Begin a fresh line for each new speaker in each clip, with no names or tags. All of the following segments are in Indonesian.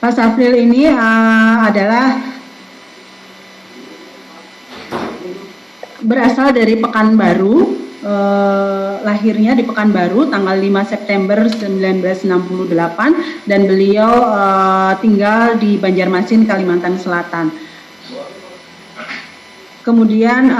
Pak Safril ini adalah berasal dari Pekanbaru, lahirnya di Pekanbaru tanggal 5 September 1968 dan beliau tinggal di Banjarmasin, Kalimantan Selatan. Kemudian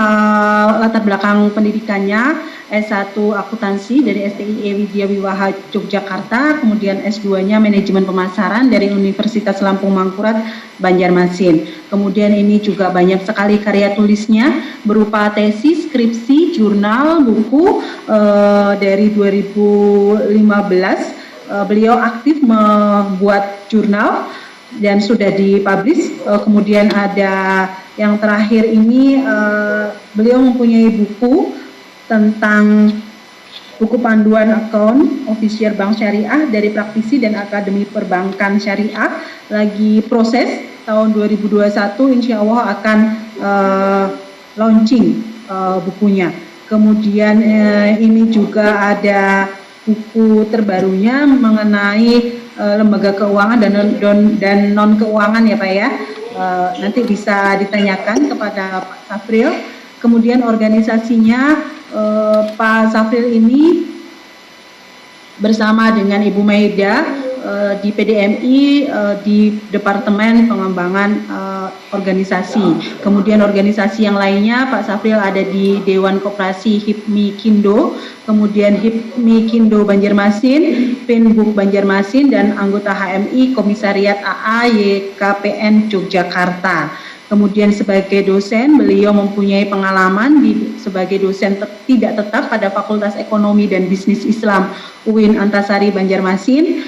latar belakang pendidikannya S1 Akuntansi dari STIE Widya Wiwaha Yogyakarta, kemudian S2-nya Manajemen Pemasaran dari Universitas Lampung Mangkurat Banjarmasin. Kemudian ini juga banyak sekali karya tulisnya berupa tesis, skripsi, jurnal, buku. Dari 2015 beliau aktif membuat jurnal dan sudah dipublish. Kemudian ada yang terakhir ini beliau mempunyai buku tentang buku panduan account official bank syariah dari praktisi dan akademi perbankan syariah, lagi proses tahun 2021 insya Allah akan launching bukunya. Kemudian ini juga ada buku terbarunya mengenai lembaga keuangan dan non keuangan ya Pak ya. Nanti bisa ditanyakan kepada Pak Safril. Kemudian organisasinya Pak Safril ini bersama dengan Ibu Maida di PDMI di Departemen Pengembangan Organisasi. Kemudian organisasi yang lainnya Pak Safril ada di Dewan Koperasi HIPMI Kindo, kemudian HIPMI Kindo Banjarmasin, Pinbuk Banjarmasin, dan anggota HMI Komisariat AA YKPN Yogyakarta. Kemudian sebagai dosen, beliau mempunyai pengalaman sebagai dosen tidak tetap pada Fakultas Ekonomi dan Bisnis Islam UIN Antasari Banjarmasin,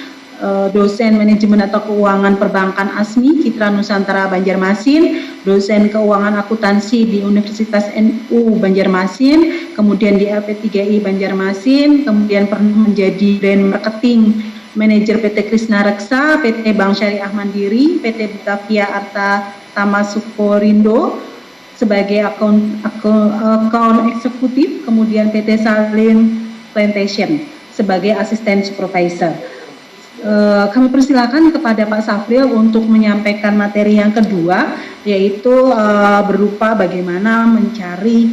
dosen manajemen atau keuangan perbankan ASMI Citra Nusantara Banjarmasin, dosen keuangan akuntansi di Universitas NU Banjarmasin, kemudian di LP3I Banjarmasin, kemudian pernah menjadi brand marketing manajer PT Krisna Reksa, PT Bank Syariah Mandiri, PT Batavia Arta Tama Sukorindo sebagai account eksekutif, kemudian PT Salim Plantation sebagai asisten supervisor. Kami persilakan kepada Pak Safril untuk menyampaikan materi yang kedua, yaitu berupa bagaimana mencari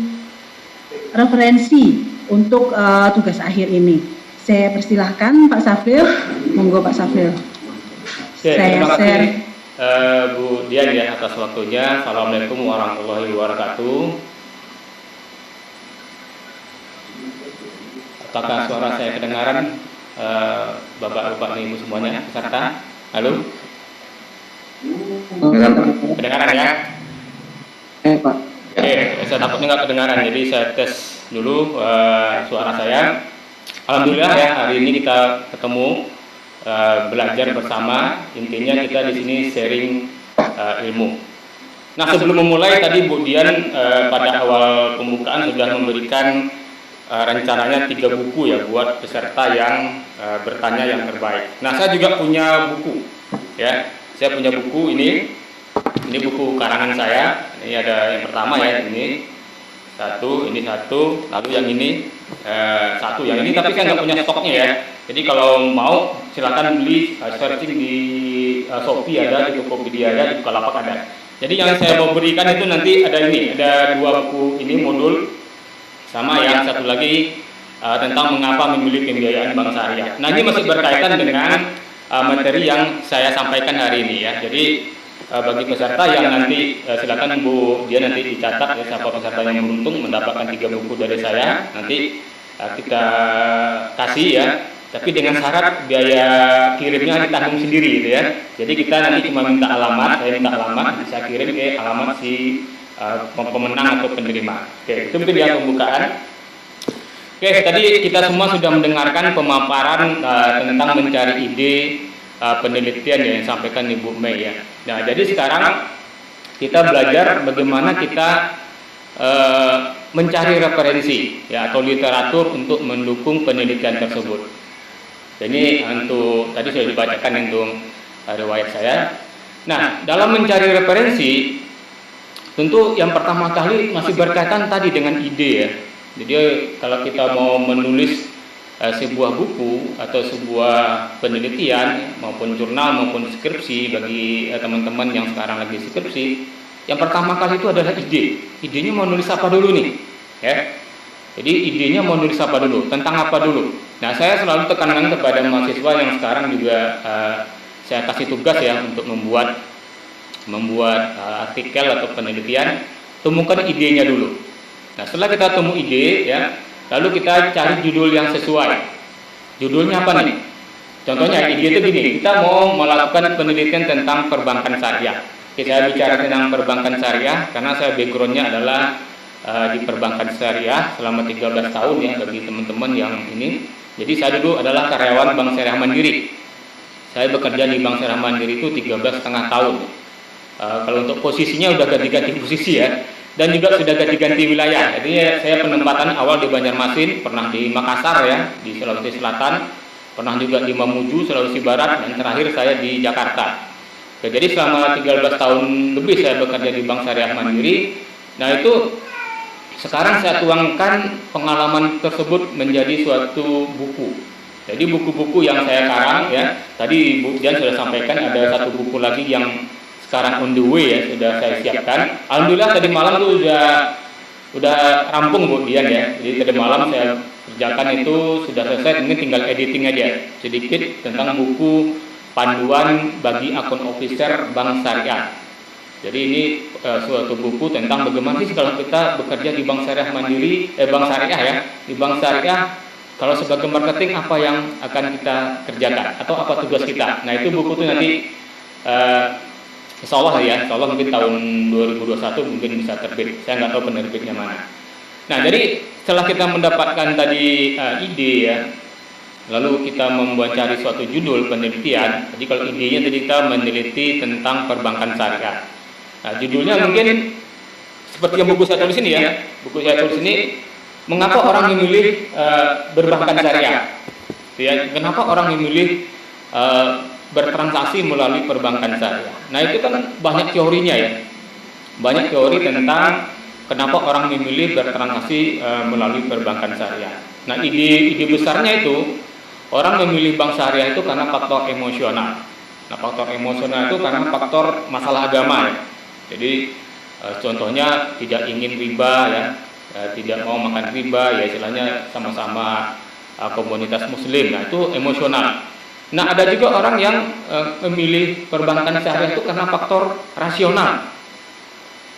referensi untuk tugas akhir ini. Saya persilahkan Pak Safril, monggo Pak Safril.
Terima kasih Bu Dian ya atas waktunya. Assalamualaikum warahmatullahi wabarakatuh. Apakah suara saya kedengaran? Bapak-bapak Ibu semuanya peserta, halo? Kedengaran ya?
Pak.
Oke, saya takutnya nggak kedengaran, jadi saya tes dulu suara saya. Alhamdulillah ya, hari ini kita ketemu belajar bersama. Intinya kita di sini sharing ilmu. Nah, sebelum memulai tadi Bu Dian pada awal pembukaan sudah memberikan rencananya 3 buku ya buat peserta yang bertanya yang terbaik. Nah, saya juga punya buku ya. Saya punya buku ini buku karangan saya. Ini ada yang pertama ya, ini satu, lalu yang ini satu, yang ini tapi saya nggak punya stoknya ya. Jadi kalau mau silakan beli, searching di Shopee ada, di Tokopedia ada, di Bukalapak ada. Jadi yang saya mau berikan itu nanti ada 2 buku ini modul. Sama yang satu lagi tentang mengapa memilih pembiayaan bank syariah. Nah, ini masih berkaitan dengan materi yang saya sampaikan hari ini ya. Jadi bagi peserta yang nanti silakan Bu dia nanti dicatat ya siapa peserta yang beruntung mendapatkan 3 buku dari saya. Nanti kita kasih ya. Tapi dengan syarat biaya kirimnya ditanggung sendiri gitu ya. Jadi kita nanti cuma minta alamat, saya minta alamat, bisa kirim ke alamat si pemenang atau penerima. Oke, itu mungkin ya pembukaan. Oke, tadi kita semua sudah mendengarkan pemaparan tentang mencari ide penelitian yang disampaikan Ibu Mei ya. Nah, jadi sekarang kita belajar bagaimana kita mencari referensi ya atau literatur untuk mendukung penelitian tersebut. Jadi untuk tadi sudah dibacakan untuk riwayat saya. Nah, dalam mencari referensi tentu yang pertama kali masih berkaitan tadi dengan ide ya. Jadi kalau kita mau menulis sebuah buku atau sebuah penelitian maupun jurnal maupun skripsi bagi teman-teman yang sekarang lagi skripsi, yang pertama kali itu adalah ide. Idenya mau nulis apa dulu nih, ya. Jadi idenya mau nulis apa dulu, tentang apa dulu. Nah, saya selalu tekankan kepada mahasiswa yang sekarang juga saya kasih tugas ya untuk membuat artikel atau penelitian, temukan idenya dulu. Nah, setelah kita temu ide ya, lalu kita cari judul yang sesuai. Judulnya apa nih? Contohnya ide itu gini, kita mau melakukan penelitian tentang perbankan syariah. Saya bicara tentang perbankan syariah karena saya backgroundnya adalah di perbankan syariah selama 13 tahun ya bagi teman-teman yang ini. Jadi saya dulu adalah karyawan Bank Syariah Mandiri. Saya bekerja di Bank Syariah Mandiri itu 13,5 tahun. Kalau untuk posisinya udah ganti-ganti posisi ya, dan juga sudah ganti-ganti wilayah. Jadi saya penempatan awal di Banjarmasin, pernah di Makassar ya, di Sulawesi Selatan, pernah juga di Mamuju, Sulawesi Barat, dan terakhir saya di Jakarta. Oke, jadi selama 13 tahun lebih saya bekerja di Bank Syariah Mandiri. Nah, itu sekarang saya tuangkan pengalaman tersebut menjadi suatu buku. Jadi buku-buku yang saya karang ya, tadi Bu Dian sudah sampaikan ada satu buku lagi yang sekarang on the way ya, sudah saya siapkan. Alhamdulillah tadi malam tuh udah rampung Bu Dian ya. Jadi tadi malam saya kerjakan itu sudah selesai, ini tinggal editing aja sedikit tentang buku panduan bagi akun officer Bank Syariah. Jadi ini suatu buku tentang bagaimana sih kalau kita bekerja di Bank Syariah Mandiri, Bank Syariah ya, di Bank Syariah kalau sebagai marketing apa yang akan kita kerjakan atau apa tugas kita. Nah, itu buku itu nanti insya Allah mungkin tahun 2021 mungkin bisa terbit. Saya nggak tahu penerbitnya mana. Nah, jadi setelah kita mendapatkan tadi ide ya, lalu kita cari suatu judul penelitian. Jadi kalau idenya tadi kita meneliti tentang perbankan syariah. Nah, judulnya mungkin seperti yang buku saya tulis ini ya. Buku saya tulis ini, mengapa orang memilih berbankan syariah? Ya, kenapa orang memilih bertransaksi melalui perbankan syariah? Nah, itu kan banyak teorinya ya. Banyak teori tentang kenapa orang memilih bertransaksi melalui perbankan syariah. Nah, ide besarnya itu orang memilih bank syariah itu karena faktor emosional. Nah, faktor emosional itu karena faktor masalah agama ya. Jadi contohnya tidak ingin riba ya, tidak mau makan riba ya, istilahnya sama-sama komunitas muslim. Nah, itu emosional. Nah, ada juga orang yang memilih perbankan syariah itu karena faktor rasional.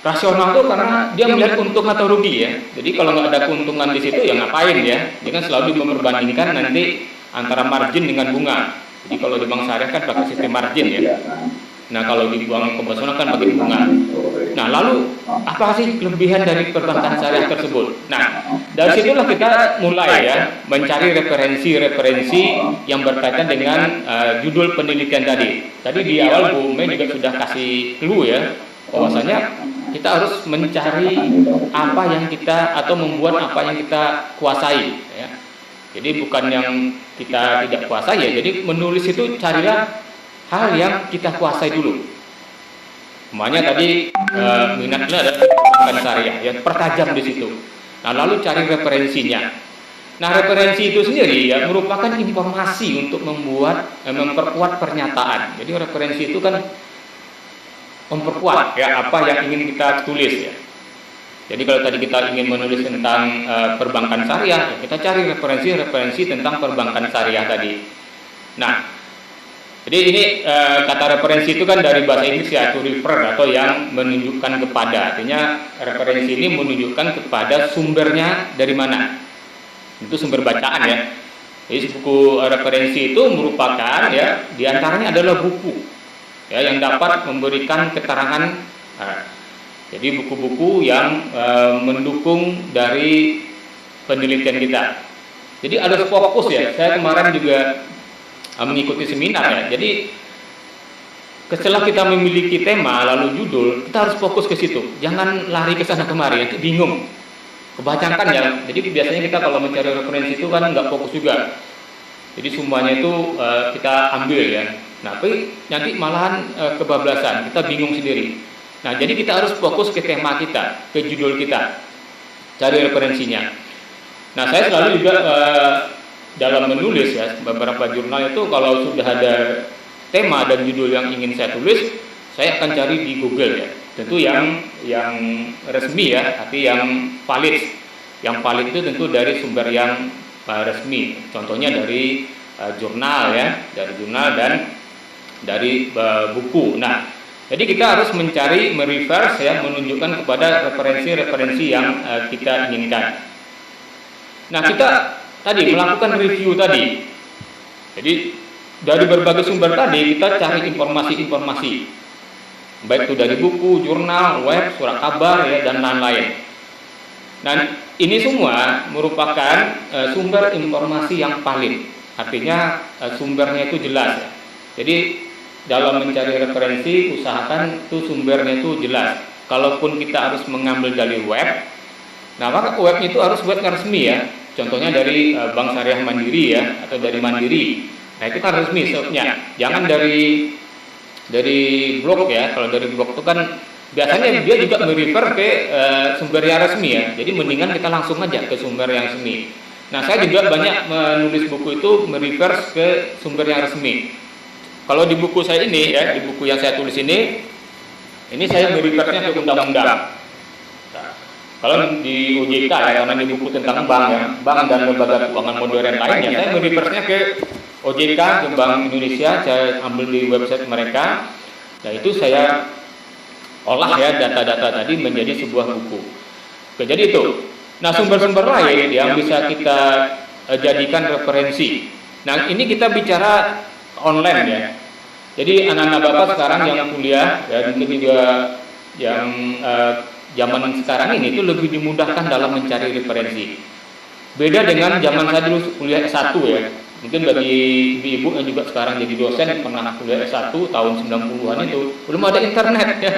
Rasional itu karena dia melihat untung atau rugi ya. Jadi kalau nggak ada keuntungan di situ ya ngapain ya? Dia kan selalu memperbandingkan nanti antara margin dengan bunga. Jadi kalau di bank syariah kan pakai sistem margin ya. Nah, kalau di bank konvensional kan pakai bunga. Nah, lalu apa sih kelebihan dari perbankan syariah tersebut? Nah, dari situlah kita mulai ya mencari referensi yang berkaitan dengan judul penelitian tadi. Tadi di awal Bu Mei juga sudah kasih clue ya, bahwasanya kita harus mencari apa yang kita atau membuat apa yang kita kuasai ya. Jadi bukan yang kita tidak kuasai ya. Jadi menulis itu carilah hal yang kita kuasai dulu. Makanya tadi minatnya adalah perbankan syariah ya, pertajam di situ. Nah, lalu cari referensinya. Nah, referensi itu sendiri ya merupakan informasi untuk memperkuat pernyataan. Jadi referensi itu kan memperkuat ya apa yang ingin kita tulis ya. Jadi kalau tadi kita ingin menulis tentang perbankan syariah, ya kita cari referensi tentang perbankan syariah tadi. Nah, jadi ini kata referensi itu kan dari bahasa Inggris ya, to refer atau yang menunjukkan kepada. Artinya referensi ini menunjukkan kepada sumbernya dari mana. Itu sumber bacaan ya. Jadi buku referensi itu merupakan ya diantaranya adalah buku ya yang dapat memberikan keterangan. Jadi buku-buku yang mendukung dari penelitian kita. Jadi ada fokus ya. Saya kemarin juga mengikuti seminar ya. Jadi setelah kita memiliki tema lalu judul, kita harus fokus ke situ. Jangan lari ke sana kemari, nanti bingung. Kebanyakan ya. Jadi biasanya kita kalau mencari referensi itu kan nggak fokus juga. Jadi semuanya itu kita ambil ya. Nah, tapi nanti malahan kebablasan, kita bingung sendiri. Nah, jadi kita harus fokus ke tema kita, ke judul kita. Cari referensinya. Nah, saya selalu juga dalam menulis ya, beberapa jurnal itu kalau sudah ada tema dan judul yang ingin saya tulis, saya akan cari di Google ya. Tentu yang resmi ya, arti yang valid. Yang valid itu tentu dari sumber yang resmi. Contohnya dari jurnal ya, dari jurnal dan dari buku. Nah, jadi kita harus mencari, mereverse ya, menunjukkan kepada referensi-referensi yang kita inginkan. Nah, kita tadi melakukan review tadi. Jadi dari berbagai sumber tadi kita cari informasi-informasi, baik itu dari buku, jurnal, web, surat kabar ya, dan lain-lain. Nah, ini semua merupakan sumber informasi yang valid. Artinya sumbernya itu jelas ya. Jadi dalam mencari referensi, usahakan itu sumbernya itu jelas. Kalaupun kita harus mengambil dari web, nah maka webnya itu harus web yang resmi ya. Contohnya dari Bank Syariah Mandiri ya, atau dari Mandiri. Nah itu kan resmi soalnya. Jangan dari blog ya. Kalau dari blog itu kan biasanya dia juga merefer ke sumber yang resmi ya. Jadi mendingan kita langsung aja ke sumber yang resmi. Nah saya juga banyak menulis buku itu merefer ke sumber yang resmi. Kalau di buku saya ini ya, di buku yang saya tulis ini saya merefernya ke undang-undang. Nah, kalau di OJK ya, karena di buku tentang bank ya, bank dan lembaga keuangan modern lainnya, saya merefernya ke OJK, ke Bank Indonesia. Saya ambil di website mereka. Nah itu saya olah ya data-data tadi menjadi sebuah buku. Oke, jadi itu. Nah sumber-sumber lain yang bisa kita jadikan referensi. Nah ini kita bicara online ya. Jadi anak-anak Bapak sekarang yang kuliah ya, mungkin juga yang zaman sekarang ini itu lebih dimudahkan dalam mencari referensi. Beda dengan zaman saya dulu kuliah S1 ya. Mungkin bagi ibu-ibu yang juga sekarang jadi dosen pernah kuliah S1 tahun 90-an itu belum ada internet ya.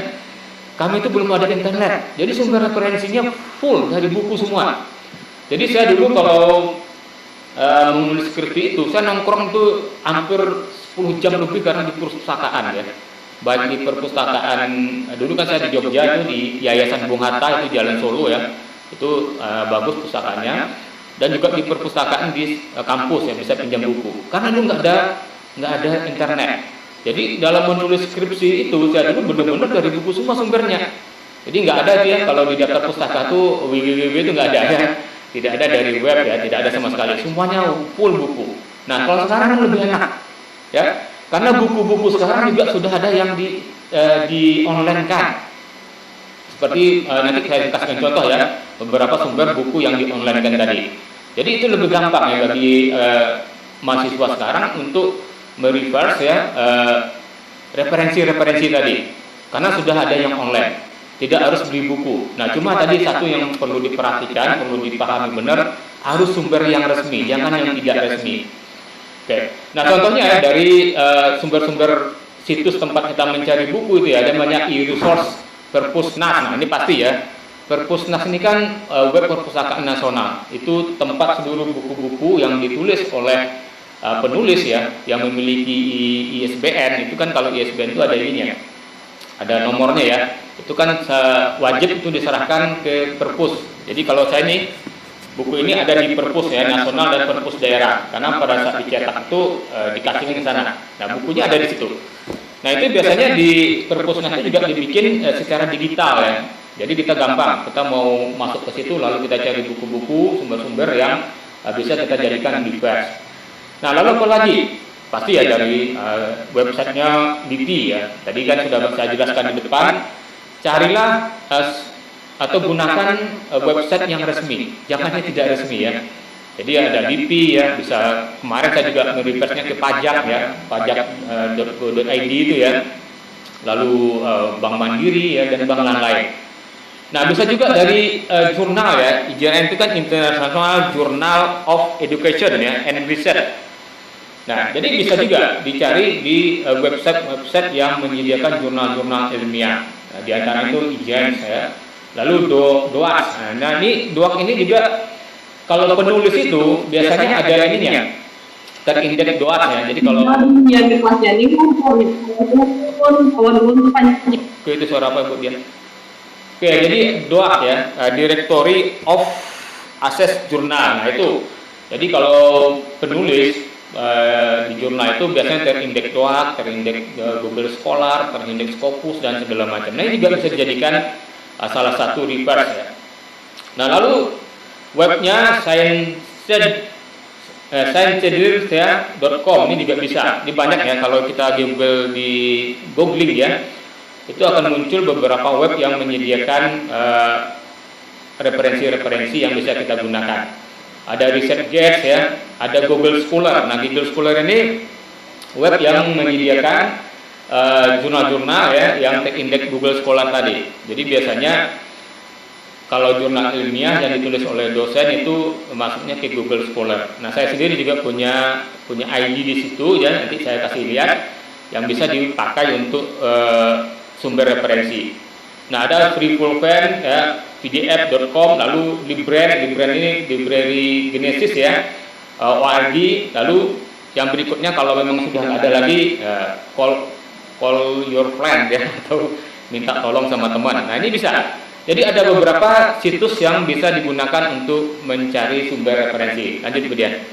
Kami itu belum ada internet. Jadi sumber referensinya full dari buku semua. Jadi saya dulu kalau menulis skripsi itu saya nongkrong itu hampir 10 jam lebih karena di perpustakaan ya, baik di perpustakaan dulu kan saya di Jogja itu di Yayasan Bung Hatta itu Jalan Solo ya, itu bagus pustakaannya, dan juga di perpustakaan di kampus yang bisa pinjam buku karena dulu nggak ada internet. Jadi dalam menulis skripsi itu saya dulu benar-benar dari buku semua sumbernya. Jadi nggak ada dia kalau di daftar pustaka tuh www itu nggak ada ya. Tidak ada dari web ya, tidak ada sama sekali. Semuanya full buku. Nah, kalau sekarang kan lebih enak. Ya. Karena buku-buku sekarang juga sudah ada yang di online kan. Seperti nanti saya kasihkan contoh ya, beberapa sumber buku yang di online kan tadi. Jadi itu lebih gampang ya bagi mahasiswa sekarang untuk mereverse ya referensi-referensi tadi. Karena sudah ada yang online. Tidak harus beli buku. Nah, cuma tadi satu yang perlu diperhatikan, perlu dipahami benar, harus sumber yang resmi, jangan yang tidak resmi. Oke. Nah, contohnya ya, dari sumber-sumber situs tempat kita mencari buku itu ya, ada banyak e-resource Perpusnas. Nah, ini pasti ya. Perpusnas ini kan web perpustakaan nasional. Itu tempat seluruh buku-buku yang ditulis oleh penulis ya, yang memiliki ISBN. Itu kan kalau ISBN itu ada ininya, ada nomornya ya. Itu kan wajib itu diserahkan ke perpus. Jadi kalau saya ini buku ini ada di perpus ya, nasional dan perpus daerah, karena pada saat dicetak itu dikasihkan ke sana. Nah bukunya ada di situ. Nah itu biasanya di perpusnas itu juga dibikin secara digital ya. Jadi kita gampang, kita mau masuk ke situ lalu kita cari buku-buku sumber-sumber yang bisa kita jadikan di web. Nah lalu apa lagi? Pasti ya dari websitenya DITI ya. Tadi kan sudah saya jelaskan di depan. Carilah atau gunakan website yang resmi, jangan yang tidak resmi ya. Jadi ada DIP ya, bisa kemarin saya juga mereferensinya ke pajak ya, pajak.go.id itu ya. Lalu Bank Mandiri ya dan bank lain-lain. Nah, bisa juga dari jurnal ya. IJRN itu kan International Journal of Education ya and Research. Nah, jadi bisa juga dicari di website yang menyediakan jurnal-jurnal ilmiah. Nah, di antara itu IJN saya. Lalu DOAS. Nah, ini DOAS ini juga kalau penulis itu biasanya ada ininya. Terindeks DOAS ya. Jadi kalau Oke, itu suara apa Bu Dian? Oke, jadi DOAS ya, Directory of Access Journal. Nah, itu Jadi kalau penulis di jurnal itu biasanya terindeks doak, terindeks Google Scholar, terindeks Scopus dan segala macam. Nah ini juga bisa dijadikan salah satu reference ya. Nah lalu webnya sciencedirect.com ini juga bisa. Ini banyak ya, kalau kita Google di googling ya, itu akan muncul beberapa web yang menyediakan referensi-referensi yang bisa kita gunakan. Ada ResearchGate ya, ada Google Scholar. Nah, Google Scholar ini web yang menyediakan jurnal-jurnal ya yang terindeks Google Scholar tadi. Jadi biasanya kalau jurnal ilmiah yang ditulis oleh dosen itu masuknya ke Google Scholar. Nah, saya sendiri juga punya ID di situ ya, nanti saya kasih lihat yang bisa dipakai untuk sumber referensi. Nah, ada Freeforfen ya, pdf.com, lalu Libren ini Library Genesis ya, ORG, lalu yang berikutnya kalau memang sudah ada lagi call your friend ya, atau minta tolong sama teman. Nah ini bisa. Jadi ada beberapa situs yang bisa digunakan untuk mencari sumber referensi. Lanjut kemudian.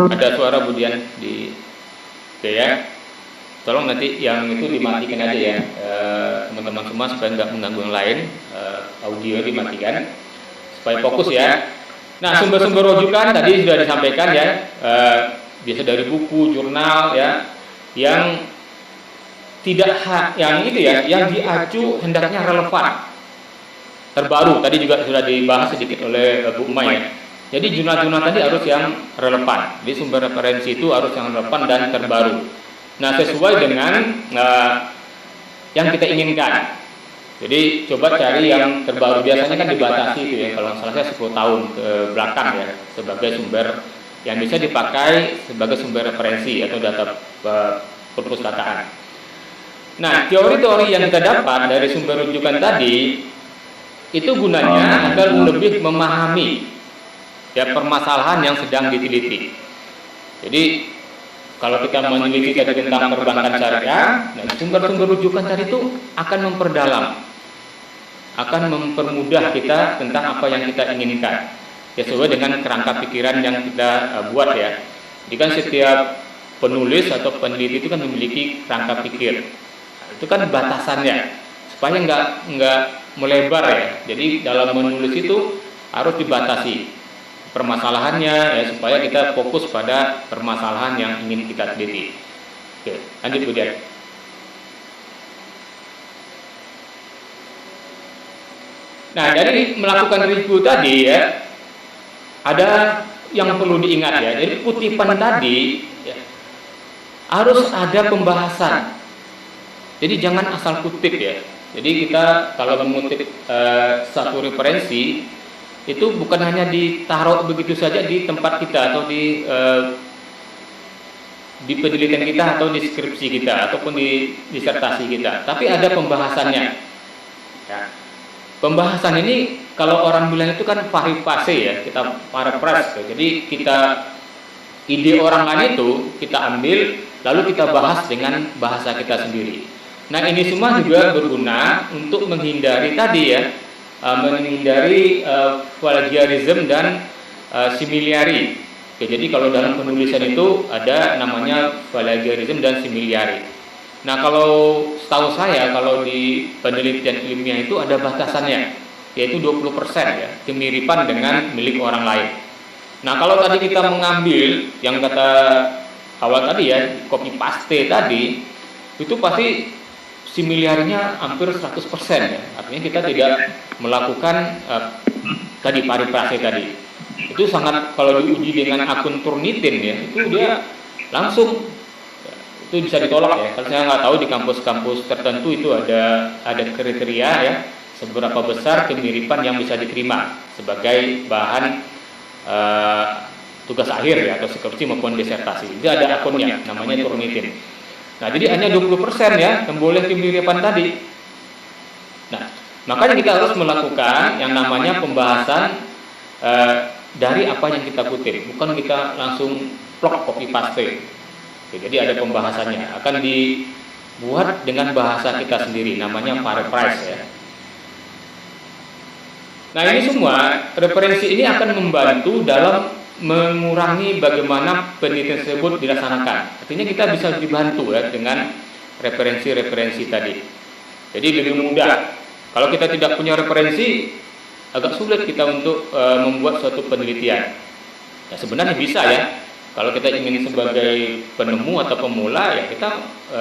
Ada suara Budian di ya. Tolong nanti yang itu dimatikan aja ya, teman-teman semua, supaya nggak mengganggu yang lain. Audio dimatikan supaya fokus ya. Nah, sumber-sumber rujukan tadi sudah disampaikan ya, bisa dari buku, jurnal ya, yang tidak yang itu ya, yang diacu hendaknya relevan, terbaru. Tadi juga sudah dibahas sedikit oleh Bu Umay ya. Jadi jurnal-jurnal tadi harus yang relevan. Jadi sumber referensi itu harus yang relevan dan terbaru. Nah, sesuai dengan yang kita inginkan. Jadi coba cari yang terbaru. Biasanya kan dibatasi itu ya, kalau salah saya 10 tahun ke belakang ya, sebagai sumber yang bisa dipakai sebagai sumber referensi atau data perpustakaan. Nah, teori-teori yang kita dapat dari sumber rujukan tadi itu gunanya agar lebih memahami ya permasalahan yang sedang diteliti. Jadi kalau kita meneliti tadi tentang perbankan syariah, dan sumber-sumber rujukan tadi itu akan memperdalam, akan mempermudah kita tentang apa yang kita inginkan, ya sesuai dengan kerangka pikiran yang kita buat ya. Jadi kan setiap penulis atau peneliti itu kan memiliki kerangka pikir. Nah, itu kan batasannya supaya nggak melebar ya. Jadi dalam menulis itu harus dibatasi permasalahannya ya, supaya kita fokus pada permasalahan yang ingin kita teliti. Oke, lanjut kemudian. Nah, dari melakukan review tadi ya, ada yang perlu diingat ya. Jadi kutipan tadi ya, harus ada pembahasan. Jadi jangan asal kutip ya. Jadi kita kalau mengutip satu referensi itu bukan hanya ditaruh begitu saja di tempat kita atau di penelitian kita atau di skripsi kita ataupun di disertasi kita, tapi ada pembahasannya. Ya. Pembahasan ini kalau orang bilang itu kan pariphrase ya, kita paraphrase. Jadi kita ide orang lain itu kita ambil lalu kita bahas dengan bahasa kita sendiri. Nah ini semua juga berguna untuk menghindari tadi ya, menghindari plagiarism dan similiari. Oke, jadi kalau dalam penulisan itu ada namanya plagiarism dan similiari. Nah kalau setahu saya kalau di penelitian ilmiah itu ada batasannya, yaitu 20% ya, kemiripan dengan milik orang lain. Nah kalau tadi kita mengambil yang kata awal tadi ya, copy paste tadi, itu pasti similarinya hampir 100% ya. Artinya kita tidak melakukan tadi pariphrase tadi. Itu sangat, kalau diuji dengan akun Turnitin ya, itu dia langsung itu bisa ditolak ya. Kalau saya nggak tahu di kampus-kampus tertentu itu ada kriteria ya, seberapa besar kemiripan yang bisa diterima sebagai bahan tugas akhir ya, atau skripsi maupun disertasi. Itu ada akunnya namanya Turnitin. Nah, jadi hanya 20% ya yang boleh kemiripan tadi. Nah, makanya kita harus melakukan yang namanya pembahasan dari apa yang kita kutip, bukan kita langsung plok copy paste. Jadi ada pembahasannya, akan dibuat dengan bahasa kita sendiri, namanya paraphrase ya. Nah ini semua referensi ini akan membantu dalam mengurangi bagaimana penelitian tersebut dilaksanakan. Artinya kita bisa dibantu ya dengan referensi-referensi tadi. Jadi lebih mudah. Kalau kita tidak punya referensi, agak sulit kita untuk membuat suatu penelitian. Ya, sebenarnya bisa ya. Kalau kita ingin sebagai penemu atau pemula, ya kita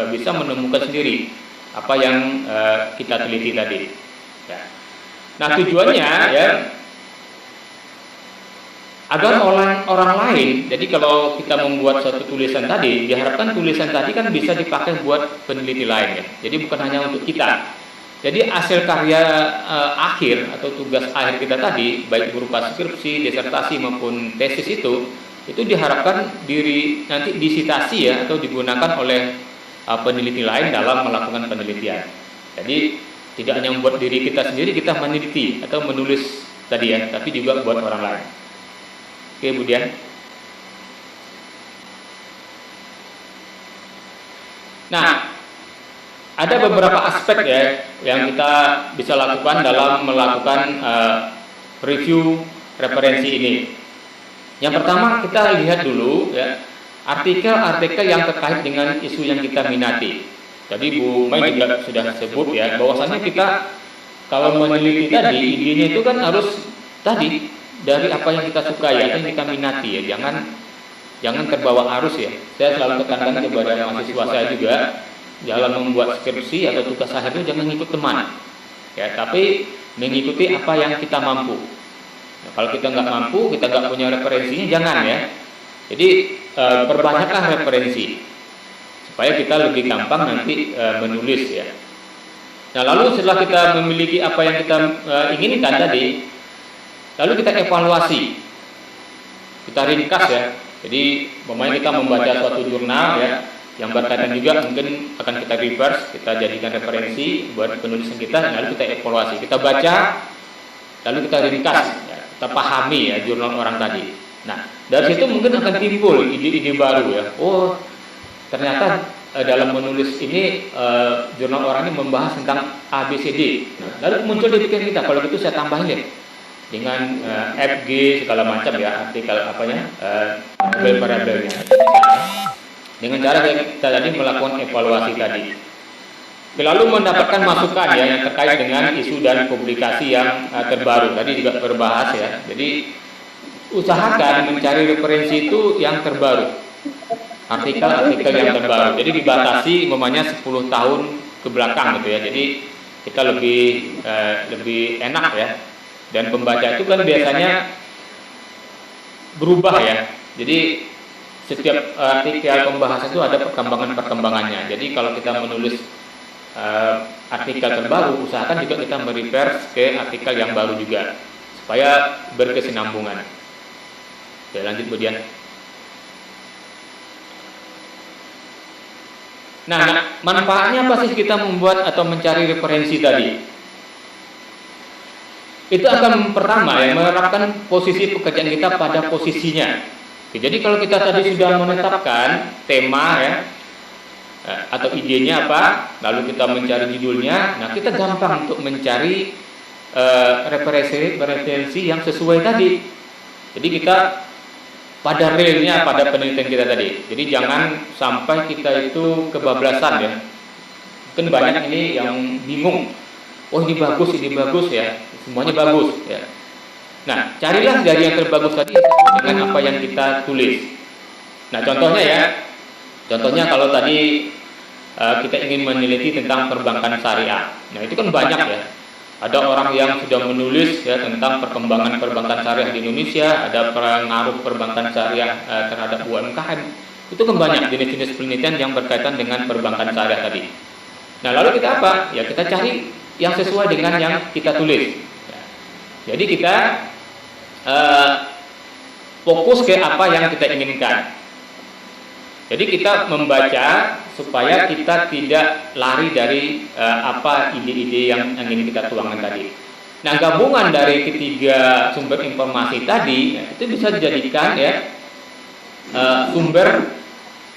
bisa menemukan sendiri apa yang kita teliti tadi. Ya. Nah tujuannya ya agar orang lain. Jadi kalau kita membuat suatu tulisan tadi, diharapkan tulisan tadi kan bisa dipakai buat peneliti lain ya. Jadi bukan hanya untuk kita. Jadi hasil karya akhir atau tugas akhir kita tadi, baik berupa skripsi, disertasi maupun tesis itu diharapkan nanti disitasi ya atau digunakan oleh peneliti lain dalam melakukan penelitian. Jadi tidak hanya membuat diri kita sendiri kita meneliti atau menulis tadi ya, tapi juga buat orang lain. Oke, kemudian nah, ada beberapa aspek ya yang kita bisa lakukan dalam melakukan review referensi ini. Yang pertama kita lihat dulu ya artikel-artikel yang terkait dengan isu yang kita minati. Tadi Bu Mai juga sudah sebut ya bahwasannya kita kalau meneliti tadi idenya itu kan harus tadi dari apa yang kita sukai atau yang kita minati ya. Jangan terbawa arus ya. Saya selalu tekankan kepada mahasiswa saya juga dalam membuat skripsi atau tugas akhir itu jangan ikut teman ya, tapi mengikuti apa yang kita mampu. Nah, kalau kita nggak mampu, kita nggak punya referensinya, jangan ya. Jadi perbanyaklah referensi supaya kita lebih gampang nanti menulis ya. Nah lalu setelah kita memiliki apa yang kita inginkan tadi, lalu kita evaluasi, kita ringkas ya. Jadi pemain kita membaca suatu jurnal ya yang berkaitan juga mungkin akan kita reverse, kita jadikan referensi buat penulisan kita, lalu kita evaluasi, kita baca, lalu kita ringkas, ya, kita pahami ya jurnal orang tadi. Nah dari situ mungkin akan timbul ide-ide baru ya. Oh ternyata dalam menulis ini jurnal orang ini membahas tentang ABCD. Nah, lalu muncul di pikiran kita, kalau gitu saya tambahin deh dengan FG segala macam ya artikel apanya variabel-variabelnya. Dengan cara kita tadi melakukan evaluasi tadi. Lalu mendapatkan masukan ya yang terkait dengan isu dan publikasi yang terbaru. Tadi juga berbahas ya. Jadi usahakan mencari referensi itu yang terbaru. Artikel-artikel yang terbaru. Jadi dibatasi umpamanya 10 tahun ke belakang gitu ya. Jadi kita lebih enak ya. Dan pembaca itu kan biasanya berubah ya. Jadi setiap artikel pembahasan itu ada perkembangannya. Jadi kalau kita menulis artikel terbaru, usahakan juga kita mereverse ke artikel yang baru juga supaya berkesinambungan. Oke, lanjut kemudian. Nah, manfaatnya apa sih kita membuat atau mencari referensi tadi? Itu akan pertama ya menerapkan posisi pekerjaan kita pada posisinya. Jadi kalau kita tadi sudah menetapkan tema ya atau idenya apa, lalu kita mencari judulnya, nah kita gampang untuk mencari referensi yang sesuai tadi. Jadi kita pada realnya pada penelitian kita tadi. Jadi jangan sampai kita itu kebablasan ya. Mungkin banyak ini yang bingung. Oh ini bagus ya, semuanya bagus ya. Nah, carilah dari yang terbagus tadi sesuai dengan apa yang kita tulis. Nah, contohnya kalau tadi kita ingin meneliti tentang perbankan syariah. Nah, itu kan banyak ya. Ada orang yang sudah menulis ya tentang perkembangan perbankan syariah di Indonesia, ada pengaruh perbankan syariah terhadap UMKM. Itu kan banyak jenis-jenis penelitian yang berkaitan dengan perbankan syariah tadi. Nah, lalu kita apa? Ya, kita cari yang sesuai dengan yang kita tulis. Jadi kita fokus ke apa yang kita inginkan. Jadi kita membaca supaya kita tidak lari dari apa ide-ide yang ingin kita tuangkan tadi. Nah, gabungan dari ketiga sumber informasi tadi itu bisa dijadikan ya sumber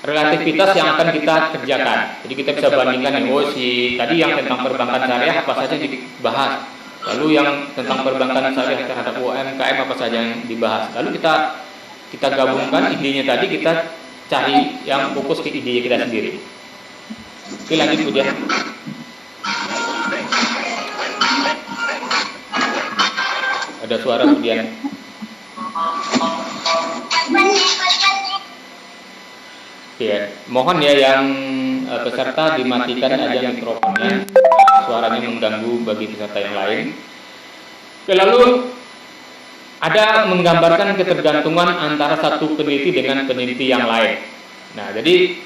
relativitas yang akan kita kerjakan. Jadi kita bisa bandingkan tadi yang tentang perbankan syariah apa saja dibahas. Lalu yang tentang perbankan syariah terhadap UMKM apa saja yang dibahas. Lalu kita gabungkan idenya tadi, kita cari yang fokus ke ide kita sendiri. Oke, lanjut kemudian. Ada suara kemudian. Ya, mohon ya yang peserta dimatikan aja mikrofonnya, suaranya mengganggu bagi peserta yang lain. Oke, lalu ada menggambarkan ketergantungan antara satu peneliti dengan peneliti yang lain. Nah, jadi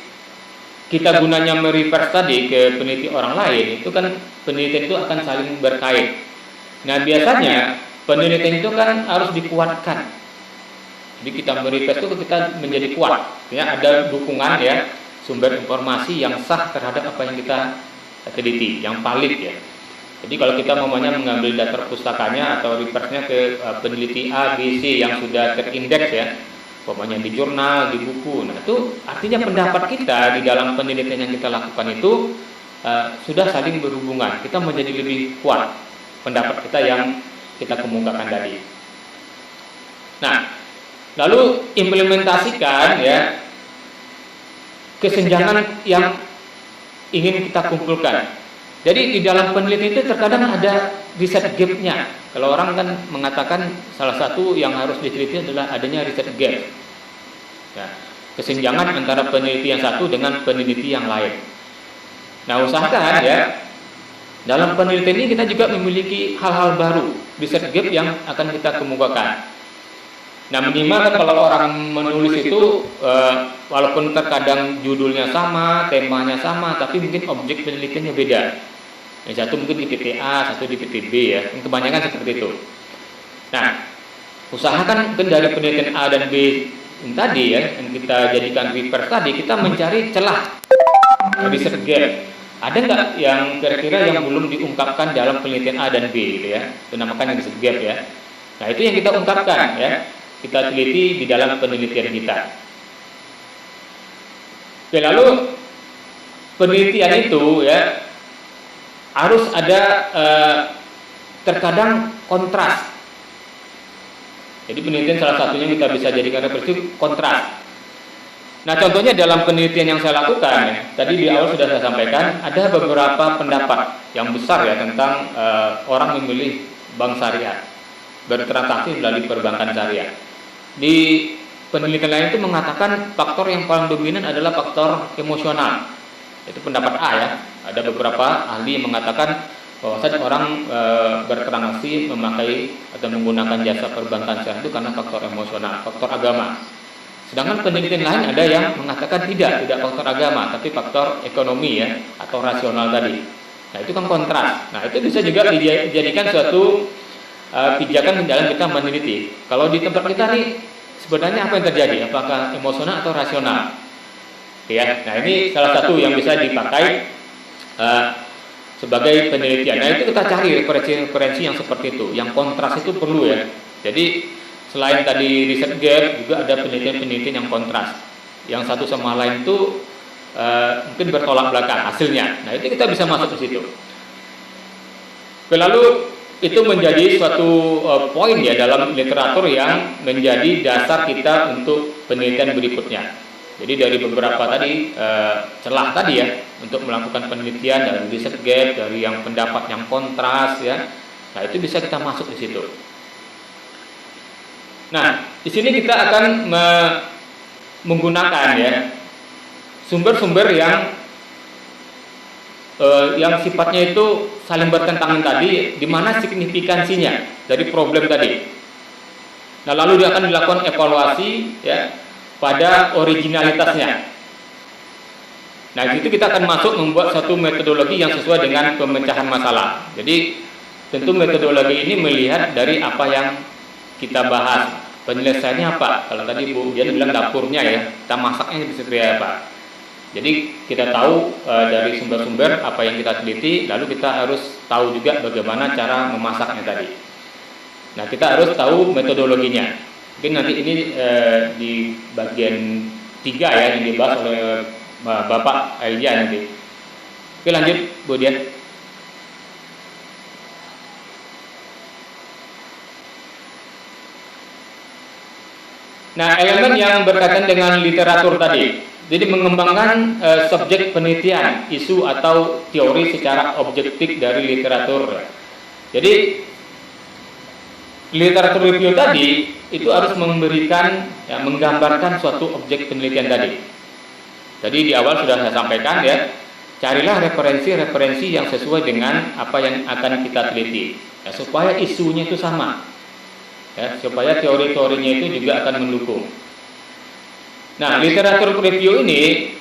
kita gunanya mereverse tadi ke peneliti orang lain, itu kan penelitian itu akan saling berkait. Nah, biasanya penelitian itu kan harus dikuatkan. Jadi kita mereverse itu kita menjadi kuat, ya, ada dukungan ya, sumber informasi yang sah terhadap apa yang kita teliti, yang valid ya. Jadi kalau kita mengambil data pustakanya atau reverse-nya ke peneliti A, B, C yang sudah terindeks ya, umpamanya di jurnal, di buku. Nah, itu artinya pendapat kita di dalam penelitian yang kita lakukan itu sudah saling berhubungan. Kita menjadi lebih kuat pendapat kita yang kita kemukakan tadi. Nah, lalu implementasikan ya kesenjangan yang ingin kita kumpulkan. Jadi di dalam penelitian itu terkadang ada riset gap-nya. Kalau orang kan mengatakan salah satu yang harus diteliti adalah adanya riset gap. Ya, kesenjangan antara peneliti yang satu dengan peneliti yang lain. Nah, usahakan ya dalam penelitian ini kita juga memiliki hal-hal baru, riset gap yang akan kita kemukakan. Nah, minimal kan kalau orang menulis itu walaupun terkadang judulnya sama, temanya sama, tapi mungkin objek penelitiannya beda. Yang satu mungkin di PTA, satu di PTB ya. Yang kebanyakan seperti itu. Nah, usahakan mungkin dari penelitian A dan B yang tadi ya, yang kita jadikan reverse tadi, kita mencari celah riset gap. Ada nggak yang kira-kira yang belum diungkapkan dalam penelitian A dan B gitu ya? Itu namakan riset gap ya. Nah, itu yang kita ungkapkan ya. Kita teliti di dalam penelitian kita. Oke, lalu penelitian itu ya harus ada terkadang kontras. Jadi penelitian salah satunya kita bisa jadikan referensi kontras. Nah, contohnya dalam penelitian yang saya lakukan, tadi di awal sudah saya sampaikan, ada beberapa pendapat yang besar ya tentang orang memilih bank syariah, bertransaksi melalui perbankan syariah. Di penelitian lain itu mengatakan faktor yang paling dominan adalah faktor emosional. Itu pendapat A ya. Ada beberapa ahli yang mengatakan bahwasanya orang bertransaksi memakai atau menggunakan jasa perbankan syariah itu karena faktor emosional, faktor agama. Sedangkan penelitian lain ada yang mengatakan tidak faktor agama, tapi faktor ekonomi ya atau rasional tadi. Nah, itu kan kontras. Nah, itu bisa juga dijadikan suatu pijakan dalam kita meneliti. Kalau di tempat kita nih sebenarnya apa yang terjadi? Apakah emosional atau rasional? Ya, nah ini salah satu yang bisa dipakai sebagai penelitian. Nah, itu kita cari referensi yang seperti itu. Yang kontras itu perlu ya. Jadi selain tadi riset gap, juga ada penelitian-penelitian yang kontras. Yang satu sama lain itu mungkin bertolak belakang hasilnya. Nah, itu kita bisa masuk ke situ. Lalu itu menjadi suatu poin ya dalam literatur yang menjadi dasar kita untuk penelitian berikutnya. Jadi dari beberapa tadi celah tadi ya untuk melakukan penelitian dari riset gap, dari yang pendapat yang kontras ya. Nah, itu bisa kita masuk di situ. Nah, di sini kita akan menggunakan ya sumber-sumber yang sifatnya itu saling bertentangan tadi, di mana signifikansinya dari problem tadi. Nah, lalu dia akan dilakukan evaluasi ya pada originalitasnya. Nah, di situ kita akan masuk membuat satu metodologi yang sesuai dengan pemecahan masalah. Jadi tentu metodologi ini melihat dari apa yang kita bahas, penyelesaiannya apa. Kalau tadi Bu Dian bilang dapurnya ya, kita masaknya seperti apa. Jadi kita tahu dari sumber-sumber apa yang kita teliti, lalu kita harus tahu juga bagaimana cara memasaknya tadi. Nah, kita harus tahu metodologinya. Mungkin nanti ini di bagian 3 ya yang dibahas oleh Bapak Elia nanti. Oke, lanjut Bu Dian. Nah, elemen yang berkaitan dengan literatur tadi, jadi mengembangkan subjek penelitian, isu atau teori secara objektif dari literatur. Jadi literatur review tadi itu harus memberikan, ya, menggambarkan suatu objek penelitian tadi. Tadi di awal sudah saya sampaikan ya, carilah referensi-referensi yang sesuai dengan apa yang akan kita teliti, ya, supaya isunya itu sama. Ya, supaya teori-teorinya itu juga akan mendukung. Nah, literatur review ini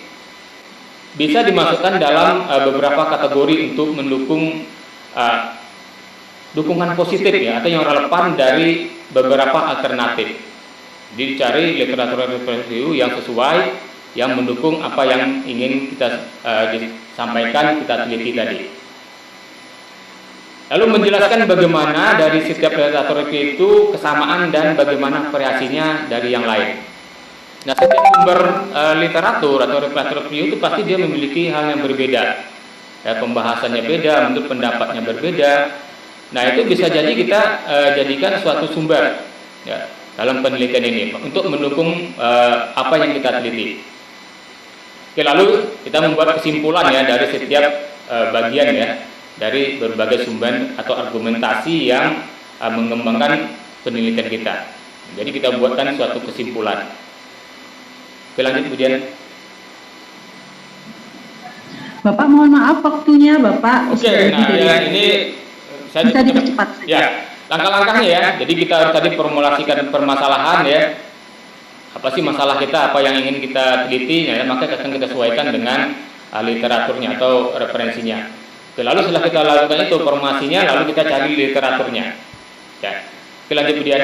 bisa dimasukkan dalam beberapa kategori untuk mendukung dukungan positif ya, atau yang relevan dari beberapa alternatif. Jadi dicari literatur review yang sesuai, yang mendukung apa yang ingin kita disampaikan, kita teliti tadi. Lalu menjelaskan bagaimana dari setiap literatur review itu kesamaan dan bagaimana variasinya dari yang lain. Nah, setiap sumber literatur atau literatur review itu pasti dia memiliki hal yang berbeda. Ya, pembahasannya beda, menurut pendapatnya berbeda. Nah, itu bisa jadi kita jadikan suatu sumber ya, dalam penelitian ini untuk mendukung apa yang kita teliti. Oke, lalu kita membuat kesimpulan ya dari setiap bagian ya, dari berbagai sumber atau argumentasi yang mengembangkan penelitian kita. Jadi kita buatkan suatu kesimpulan. Oke, lanjut kemudian.
Bapak mohon maaf waktunya Bapak.
Oke, nah ya, ini saya
bisa dipercepat saja.
Ya, langkah-langkahnya ya. Jadi kita harus tadi formulasikan permasalahan ya. Apa sih masalah kita, apa yang ingin kita teliti ya, maka akan kita sesuaikan dengan literaturnya atau referensinya. Oke, lalu setelah kita lakukan itu formasinya, lalu kita cari literaturnya. Ya. Oke, lanjut kemudian.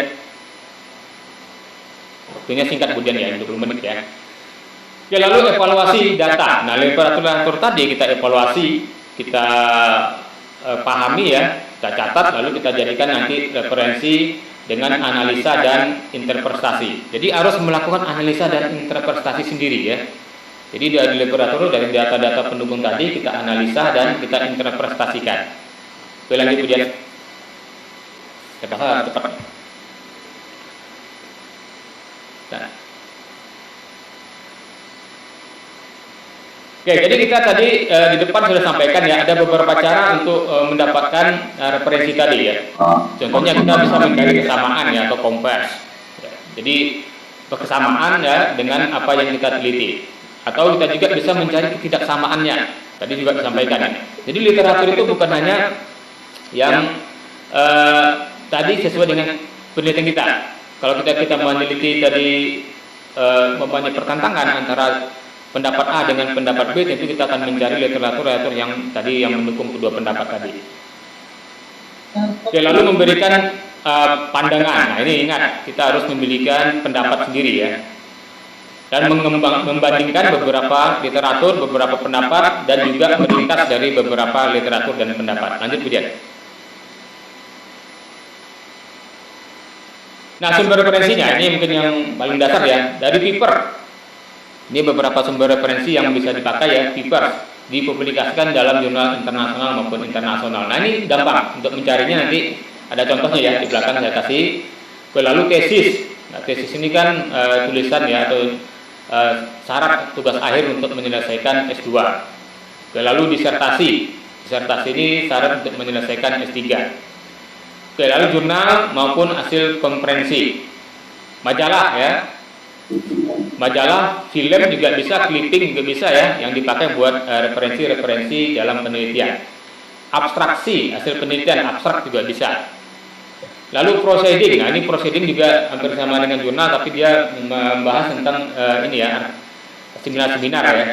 Waktunya singkat kemudian ya, 20 menit ya. Oke, lalu evaluasi data. Nah, literatur tadi kita evaluasi, kita pahami ya, kita catat, lalu kita jadikan nanti referensi dengan analisa dan interpretasi. Jadi harus melakukan analisa dan interpretasi sendiri ya. Jadi dari literatur, dari data-data pendukung tadi kita analisa dan kita interpretasikan. Oke, lanjut kemudian. Cepat. Nah. Oke, jadi kita tadi di depan sudah sampaikan ya, ada beberapa cara untuk mendapatkan referensi tadi ya. Contohnya kita bisa mencari kesamaan ya atau compare. Ya, jadi kesamaan ya dengan apa yang kita teliti. Atau kita juga bisa mencari ketidaksamaannya. Tadi juga disampaikan ya. Jadi literatur itu bukan hanya yang tadi sesuai dengan penelitian kita. Kalau kita meneliti tadi mempunyai pertentangan antara pendapat A dengan pendapat B, tentu kita akan mencari literatur yang tadi yang mendukung kedua pendapat tadi. Oke, lalu memberikan pandangan. Nah, ini ingat, kita harus memberikan pendapat sendiri ya. Dan membandingkan beberapa literatur, beberapa pendapat, dan juga meringkas dari beberapa literatur dan pendapat. Lanjut kemudian. Nah, sumber referensinya ini mungkin yang paling dasar ya, dari paper. Ini beberapa sumber referensi yang bisa dipakai ya, paper dipublikasikan dalam jurnal internasional maupun internasional. Nah, ini gampang untuk mencarinya, nanti ada contohnya ya di belakang saya kasih. Lalu tesis. Nah, tesis ini kan tulisan ya atau syarat tugas akhir untuk menyelesaikan S2. Lalu disertasi. Disertasi ini syarat untuk menyelesaikan S3. Lalu jurnal maupun hasil konferensi. Majalah ya. Majalah, film juga bisa, clipping juga bisa ya, yang dipakai buat referensi-referensi dalam penelitian. Abstraksi, hasil penelitian abstrak juga bisa. Lalu proceeding, nah ini proceeding juga hampir sama dengan jurnal, tapi dia membahas tentang ini ya, seminar-seminar ya.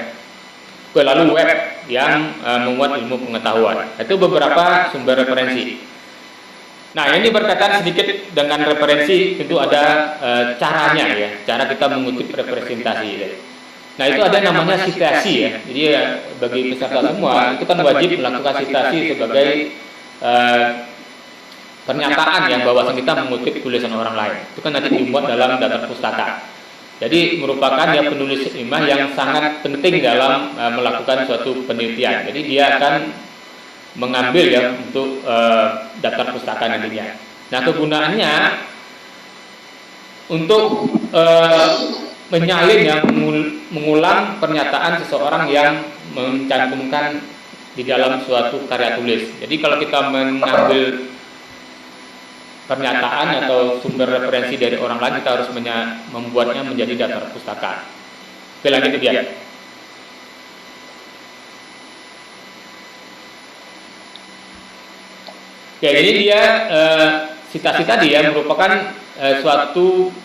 Lalu web yang memuat ilmu pengetahuan. Itu beberapa sumber referensi. Nah, ini berkaitan sedikit dengan referensi, tentu ada caranya ya, cara kita mengutip representasi. Ya. Nah, itu ada namanya sitasi ya. Jadi ya, bagi peserta semua itu kan wajib melakukan sitasi sebagai pernyataan yang bahwa kita mengutip tulisan orang lain. Itu kan nanti dimuat dalam daftar pustaka. Jadi merupakan ya penulis ilmiah yang sangat penting dalam melakukan suatu penelitian. Jadi dia akan mengambil ya untuk daftar pustaka nantinya. Nah, kegunaannya untuk menyalin yang mengulang pernyataan seseorang yang mencantumkan di dalam suatu karya tulis. Jadi kalau kita mengambil pernyataan atau sumber referensi dari orang lain, kita harus membuatnya menjadi daftar pustaka. Oke, lanjut dia. Oke, ini dia citasi tadi ya, merupakan suatu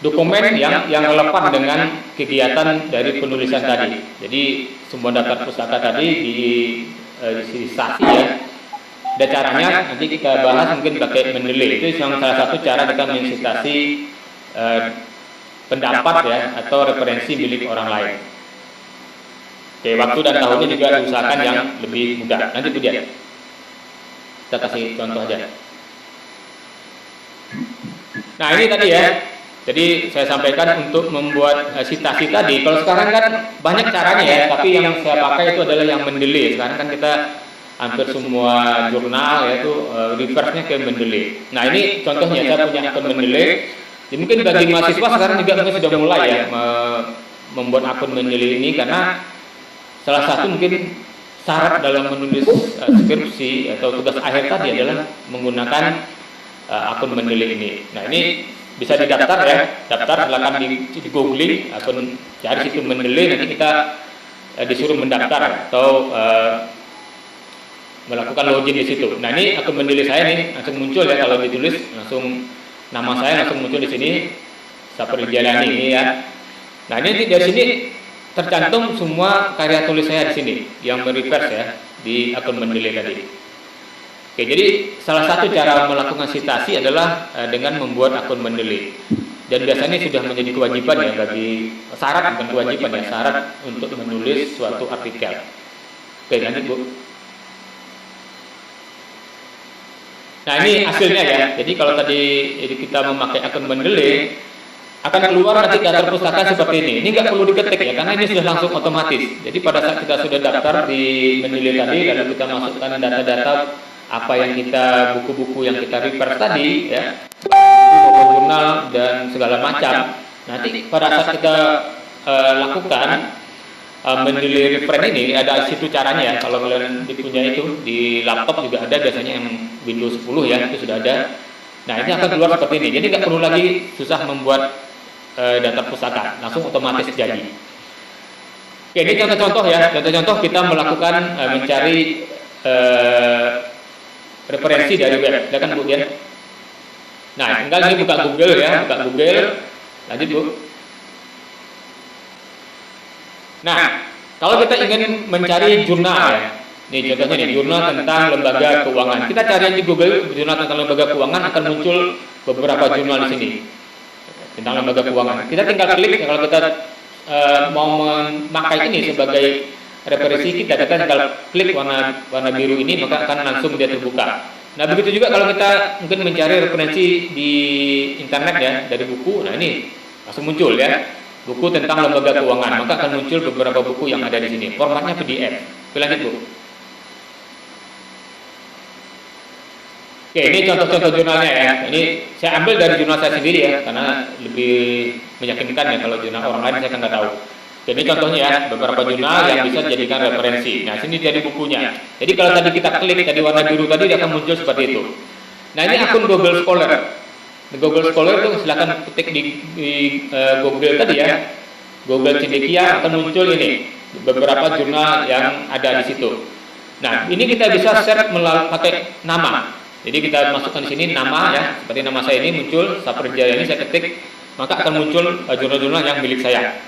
dokumen yang relevan dengan kegiatan dari penulisan tadi. Jadi semua daftar pustaka tadi di citasi ya. Ada caranya, nanti kita bahas mungkin pakai mendeleh. Itu yang salah satu cara kita mensitasi pendapat ya atau referensi milik orang lain. Oke, waktu dan tahunnya juga diusahakan yang lebih mudah. Nanti itu dia. Kita kasih contoh aja. Nah, ini tadi ya. Jadi saya sampaikan untuk membuat citasi tadi. Kalau sekarang kan banyak caranya ya, tapi yang saya pakai itu adalah yang mendeleh. Sekarang kan kita hampir semua jurnal yaitu reverse-nya ke Mendeley. Nah, ini contohnya saya punya akun Mendeley. Jadi mungkin bagi mahasiswa sekarang juga mungkin sudah mulai ya membuat akun Mendeley ini, karena salah satu mungkin syarat dalam menulis skripsi atau tugas akhir tadi adalah menggunakan akun Mendeley ini. Nah, ini bisa didaftar ya, daftar silakan di googling akun, cari situ Mendeley, nanti kita disuruh mendaftar atau melakukan login di situ. Nah, ini akun Mendeley saya nih langsung muncul ya, kalau ditulis langsung nama saya langsung muncul di sini, Sapril Jalani ini ya. Nah, ini dari sini tercantum semua karya tulis saya di sini yang mereverse ya di akun Mendeley tadi. Oke, jadi salah satu cara melakukan citasi adalah dengan membuat akun Mendeley. Dan biasanya sudah menjadi kewajiban ya bagi syarat, bukan kewajiban ya, syarat untuk menulis suatu artikel. Oke, lanjut Bu. Nah, ini hasilnya ya. Jadi kalau tadi kita memakai akun Mendeley, akan keluar nanti daftar pustaka seperti ini. Ini nggak perlu diketik ya, karena ini sudah langsung otomatis. Jadi pada saat kita sudah daftar di Mendeley tadi, lalu kita masukkan data-data apa yang kita, buku-buku yang kita refer tadi ya, buku jurnal dan segala macam. Nanti pada saat kita lakukan Mendeley reference ini, ada situ caranya ya. Kalau kalian punya itu di laptop juga ada, biasanya yang Windows 10 ya, itu sudah ada. Nah, ini akan keluar seperti ini. Jadi nggak perlu lagi susah membuat daftar pustaka, langsung otomatis jadi. Oke, ini contoh-contoh ya. Contoh-contoh kita melakukan mencari referensi dari web. Silakan Bu Dian. Nah, tinggal ini buka Google ya, buka Google. Lanjut Bu. Nah, kalau kita ingin mencari jurnal ya, nih contohnya nih, jurnal tentang lembaga keuangan. Kita cari di Google jurnal tentang lembaga keuangan, akan muncul beberapa jurnal di sini tentang lembaga keuangan. Kita tinggal klik, kalau kita mau memakai ini sebagai referensi kita tinggal klik warna biru ini, maka akan langsung dia terbuka. Nah, begitu juga kalau kita mungkin mencari referensi di internet ya dari buku, nah ini langsung muncul ya. Buku tentang lembaga keuangan, maka akan muncul beberapa buku yang ada di sini. Formatnya PDF. Lanjut Bu. Oke, ini contoh-contoh jurnalnya ya. Ini saya ambil dari jurnal saya sendiri ya, karena lebih meyakinkan ya. Kalau jurnal orang lain saya kan nggak tahu. Jadi contohnya ya, beberapa jurnal yang bisa dijadikan referensi. Nah, sini jadi bukunya. Jadi kalau tadi kita klik tadi warna biru tadi, dia akan muncul seperti itu. Nah, ini akun Google Scholar. Di Google Scholar itu silakan ketik di Google tadi ya, Google Cendekia, akan muncul ini beberapa jurnal yang ada di situ. Nah, ini kita bisa share pakai nama. Jadi kita masukkan di sini nama ya, seperti nama saya ini muncul Sapril Jalani, saya ketik, maka akan muncul jurnal-jurnal yang milik saya.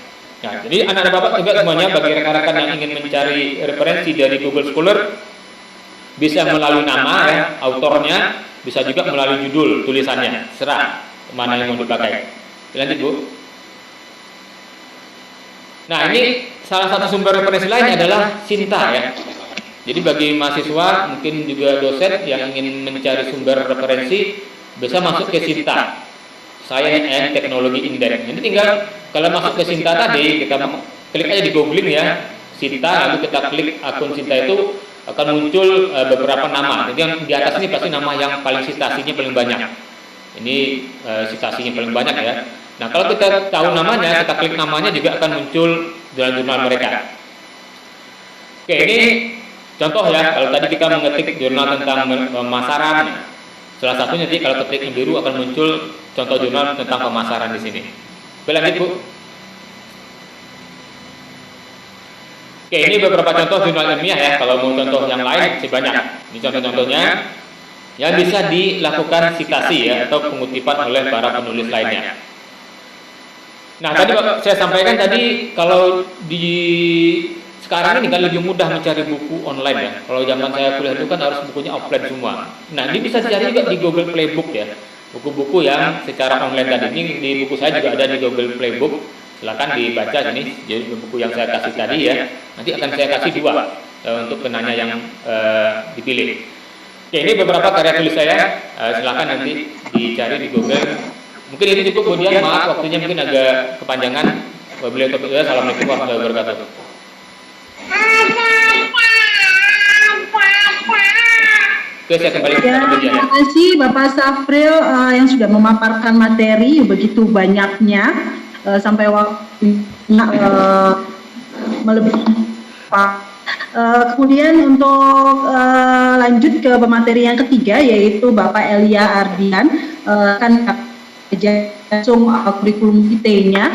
Nah, jadi anak-anak Bapak juga semuanya, bagi rekan-rekan yang ingin mencari referensi dari Google Scholar, bisa melalui nama ya, autornya, bisa juga melalui judul tulisannya, serah mana yang mau dipakai. Lanjut Bu. Nah, ini salah satu sumber referensi lain adalah Sinta ya. Jadi bagi mahasiswa, mungkin juga dosen yang ingin mencari sumber referensi, bisa masuk ke Sinta. Science and Technology Index. Jadi tinggal kalau masuk ke Sinta tadi, kita klik aja di googling ya, Sinta, lalu kita klik akun Sinta itu akan muncul beberapa nama. Jadi yang di atas ini pasti nama yang paling citasinya paling banyak. Ini citasinya paling banyak ya. Nah kalau kita tahu namanya, kita klik namanya juga akan muncul jurnal-jurnal mereka. Oke, ini contoh ya. Kalau tadi kita mengetik jurnal tentang pemasaran, salah satunya nanti kalau ketik yang biru akan muncul contoh jurnal tentang pemasaran di sini. Oke, lanjut Bu. Oke, ini beberapa contoh jurnal ilmiah ya. Kalau mau contoh yang lain masih banyak. Ini contoh-contohnya yang bisa dilakukan citasi ya atau pengutipan oleh para penulis lainnya. Nah, tadi saya sampaikan tadi kalau di sekarang ini kan lebih mudah mencari buku online ya. Kalau zaman saya kuliah dulu kan harus bukunya offline semua. Nah, ini bisa dicari juga di Google Playbook ya. Buku-buku yang secara online tadi ini di buku saya juga ada di Google Playbook. Silakan dibaca sini. Jadi buku yang saya kasih tadi ya. Nanti akan saya kasih 2 untuk penanya yang dipilih. Oke, ini beberapa karya tulis saya. Silakan nanti dicari di Google. Mungkin ini cukup, kemudian maaf waktunya mungkin agak kepanjangan. Wabillahi taufiq wal hidayah. Assalamualaikum warahmatullahi wabarakatuh. Oke, saya kembali ke
Terima kasih Bapak Safril yang sudah memaparkan materi begitu banyaknya sampai waktu melebihi. Kemudian untuk lanjut ke pemateri yang ketiga yaitu Bapak Elia Ardian akan langsung kurikulum vitae-nya.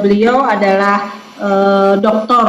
Beliau adalah doktor